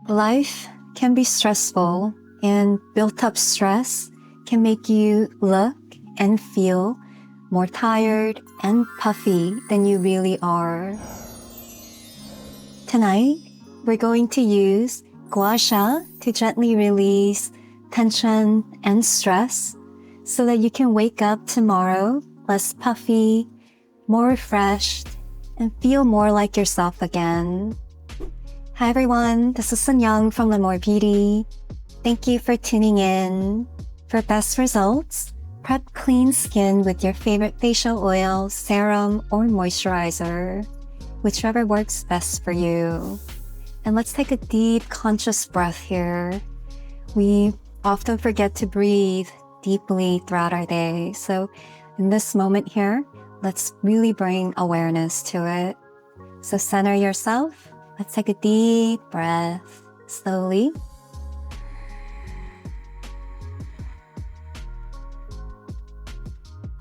Life can be stressful, and built-up stress can make you look and feel more tired and puffy than you really are. Tonight, we're going to use Gua Sha to gently release tension and stress so that you can wake up tomorrow less puffy, more refreshed, and feel more like yourself again. Hi everyone, this is Sinyoung from L'Amour Beauty. Thank you for tuning in. For best results, prep clean skin with your favorite facial oil, serum, or moisturizer, whichever works best for you. And let's take a deep, conscious breath here. We often forget to breathe deeply throughout our day. So in this moment here, let's really bring awareness to it. So center yourself. Let's take a deep breath slowly.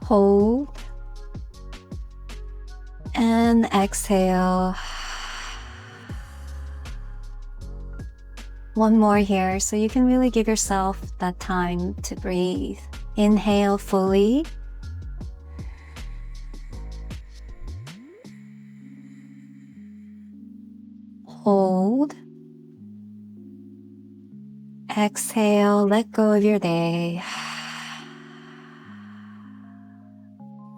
Hold. And exhale. One more here, so you can really give yourself that time to breathe. Inhale fully. Hold. Exhale, let go of your day.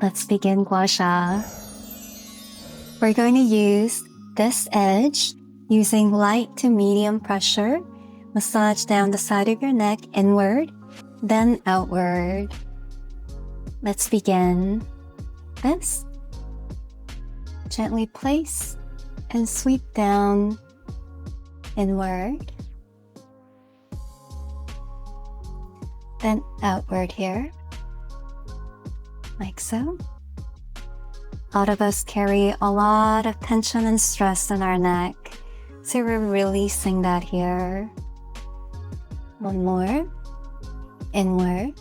Let's begin Gua Sha. We're going to use this edge using light to medium pressure. Massage down the side of your neck inward, then outward. Let's begin. This. Gently place and sweep down inward, then outward here, like so. A lot of us carry a lot of tension and stress in our neck, so we're releasing that here. One more, inward.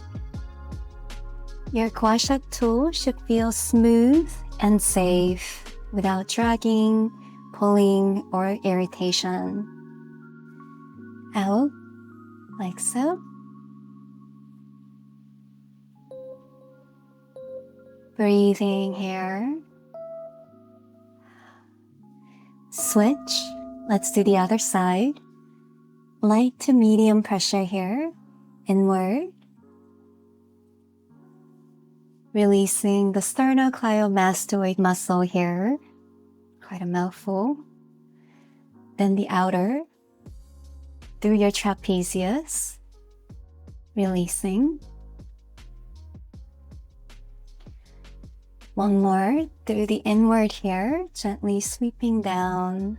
Your Gua Sha Tool should feel smooth and safe without dragging, pulling, or irritation. Out, like so. Breathing here. Switch. Let's do the other side. Light to medium pressure here. Inward. Releasing the sternocleidomastoid muscle here. Quite a mouthful. Then the outer. Through your trapezius. Releasing. One more through the inward here, gently sweeping down.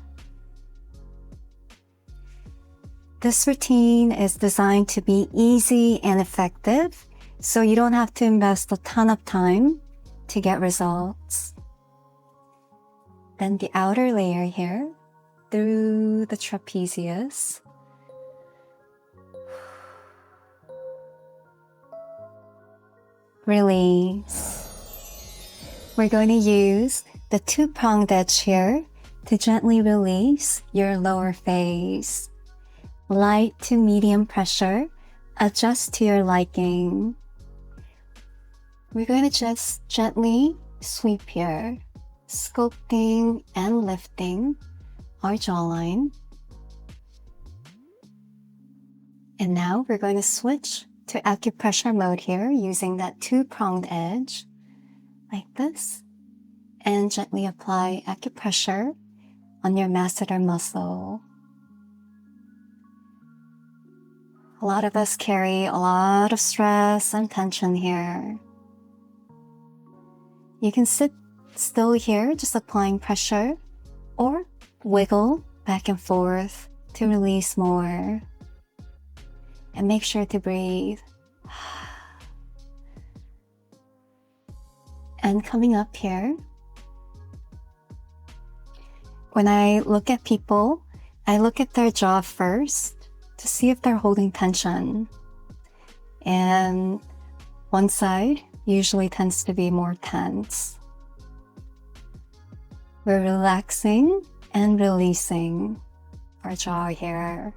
This routine is designed to be easy and effective, so you don't have to invest a ton of time to get results. Then the outer layer here, through the trapezius. Release. We're going to use the two-pronged edge here to gently release your lower face. Light to medium pressure, adjust to your liking. We're going to just gently sweep here, sculpting and lifting our jawline. And now we're going to switch to acupressure mode here using that two-pronged edge. Like this, and gently apply acupressure on your masseter muscle. A lot of us carry a lot of stress and tension here. You can sit still here, just applying pressure, or wiggle back and forth to release more. And make sure to breathe. And coming up here, when I look at people, I look at their jaw first to see if they're holding tension. And one side usually tends to be more tense. We're relaxing and releasing our jaw here.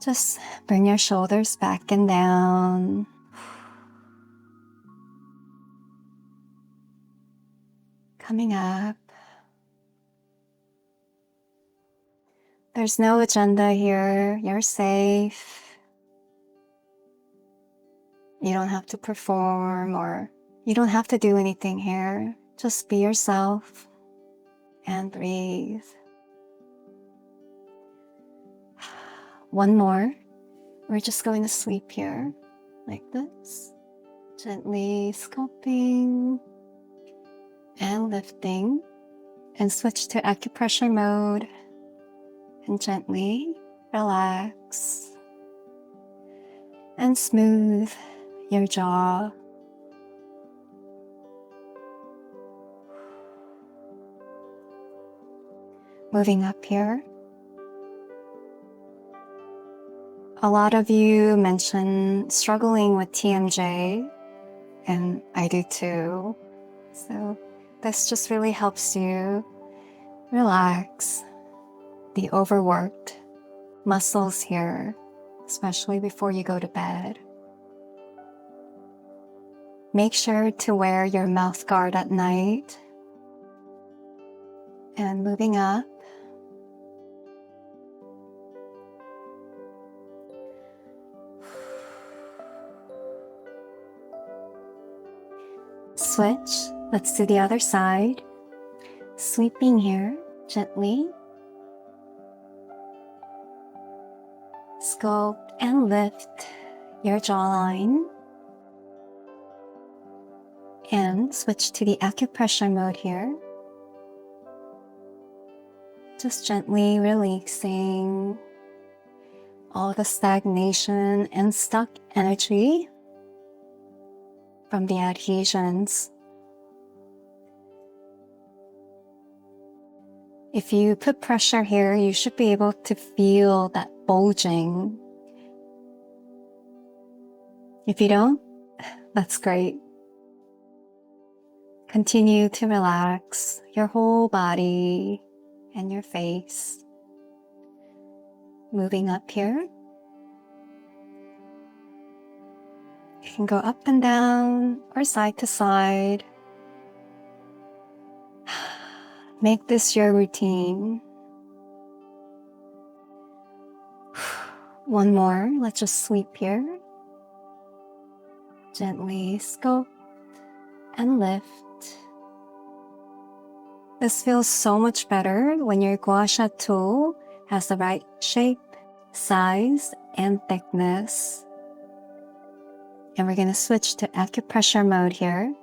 Just bring your shoulders back and down. Coming up. There's no agenda here. You're safe. You don't have to perform or you don't have to do anything here. Just be yourself and breathe. One more. We're just going to sleep here like this. Gently sculpting and lifting, and switch to acupressure mode and gently relax and smooth your jaw. Moving up here. A lot of you mentioned struggling with TMJ, and I do too. So this just really helps you relax the overworked muscles here, especially before you go to bed. Make sure to wear your mouth guard at night. And moving up. Switch. Let's do the other side. Sweeping here gently. Sculpt and lift your jawline. And switch to the acupressure mode here. Just gently releasing all the stagnation and stuck energy from the adhesions. If you put pressure here, you should be able to feel that bulging. If you don't, that's great. Continue to relax your whole body and your face. Moving up here. You can go up and down or side to side. Make this your routine. One more. Let's just sleep here. Gently sculpt and lift. This feels so much better when your Gua Sha Tool has the right shape, size, and thickness. And we're going to switch to acupressure mode here.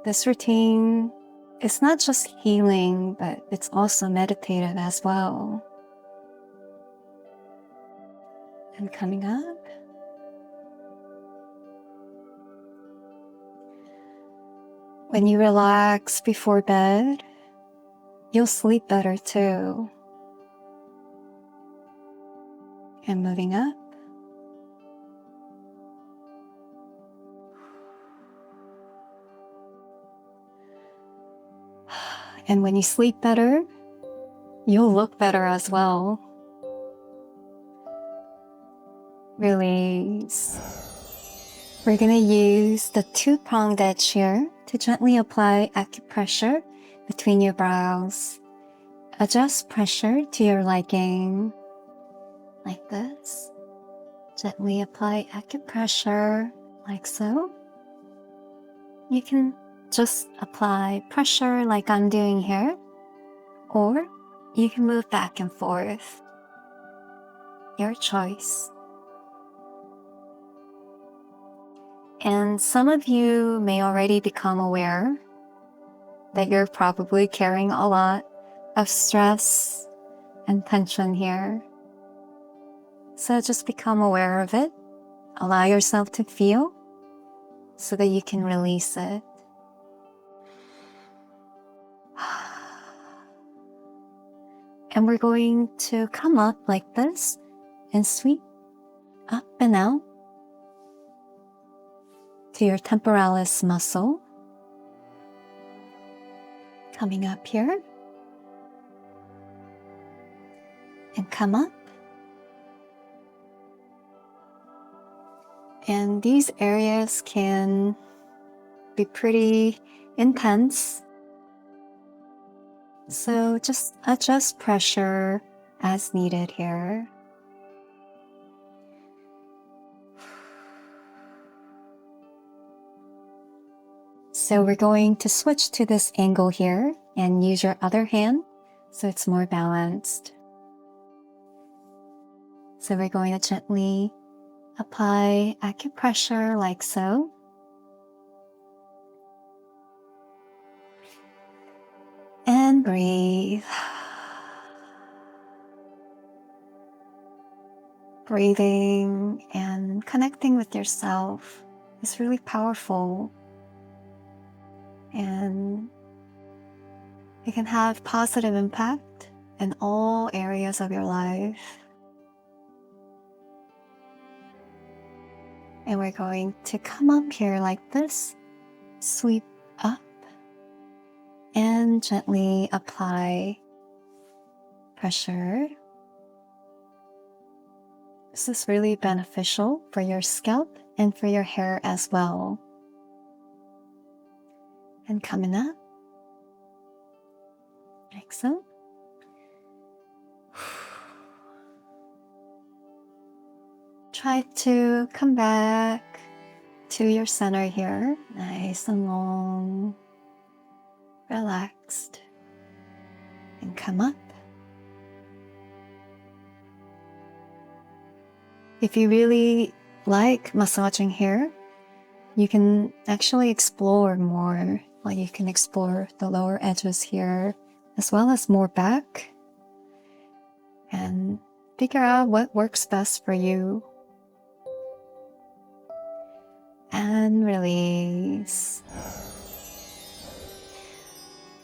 This routine is not just healing, but it's also meditative as well. And coming up. When you relax before bed, you'll sleep better too. And moving up. And when you sleep better, you'll look better as well. Release. We're going to use the two-pronged edge here to gently apply acupressure between your brows. Adjust pressure to your liking, like this. Gently apply acupressure, like so. You can just apply pressure like I'm doing here, or you can move back and forth. Your choice. And some of you may already become aware that you're probably carrying a lot of stress and tension here. So just become aware of it. Allow yourself to feel so that you can release it. And we're going to come up like this and sweep up and out to your temporalis muscle. Coming up here. And come up. And these areas can be pretty intense. So just adjust pressure as needed here. So we're going to switch to this angle here and use your other hand so it's more balanced. So we're going to gently apply acupressure like so. And breathe. Breathing and connecting with yourself is really powerful. And it can have positive impact in all areas of your life. And we're going to come up here like this, sweep up, and gently apply pressure. This is really beneficial for your scalp and for your hair as well. And coming up, like so. Try to come back to your center here, nice and long, relaxed, and come up. If you really like massaging hair, you can actually explore more. Like you can explore the lower edges here, as well as more back, and figure out what works best for you. And release.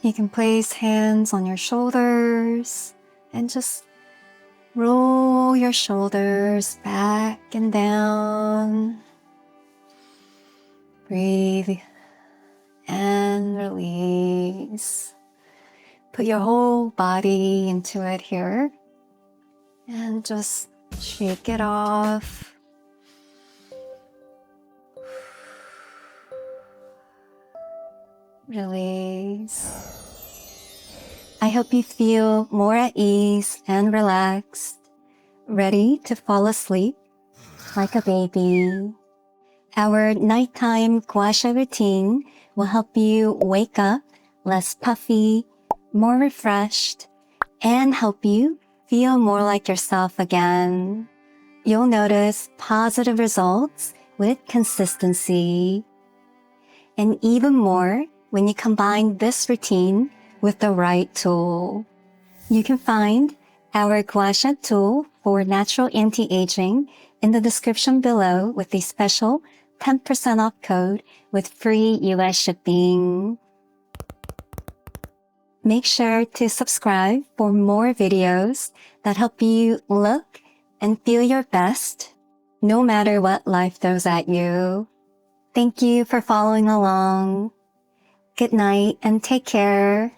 You can place hands on your shoulders and just roll your shoulders back and down. Breathe and release. Put your whole body into it here and just shake it off. Release. I hope you feel more at ease and relaxed, ready to fall asleep like a baby. Our nighttime Gua Sha routine will help you wake up less puffy, more refreshed, and help you feel more like yourself again. You'll notice positive results with consistency, and even more when you combine this routine with the right tool. You can find our Gua Sha Tool for natural anti-aging in the description below with a special 10% off code with free US shipping. Make sure to subscribe for more videos that help you look and feel your best, no matter what life throws at you. Thank you for following along. Good night and take care.